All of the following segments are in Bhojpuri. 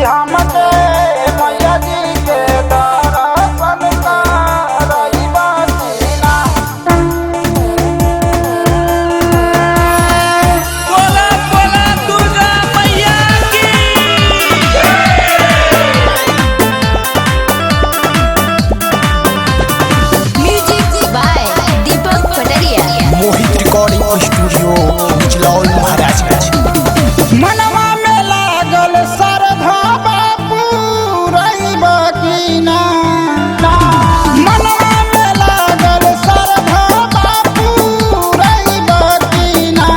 हमके मैया जी के दर्शन करइबा की ना। बोला बोला दुर्गा मैया की। म्यूजिक बाय दीपक पटरिया। मोहित रिकॉर्डिंग स्टूडियो बिजलौल महाराजगंज। मनवा में लागल श्रद्धा बापू रइबा की ना। मनवा में लागल श्रद्धा बापू रइबा की ना।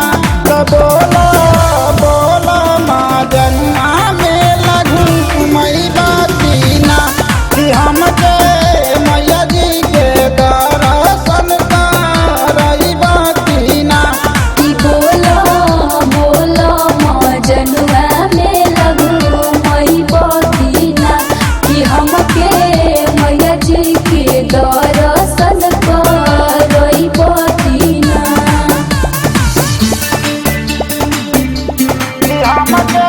तो बोला बोला माँ जन्मा में लगू मैबा की ना। कि हमके मैया जी के दर्शन करइबा की ना। ई बोलो बोलो मजनुआ में लगू मई बदीना कि हमके मैया जी के दर्शन करई बदीना। कि हमके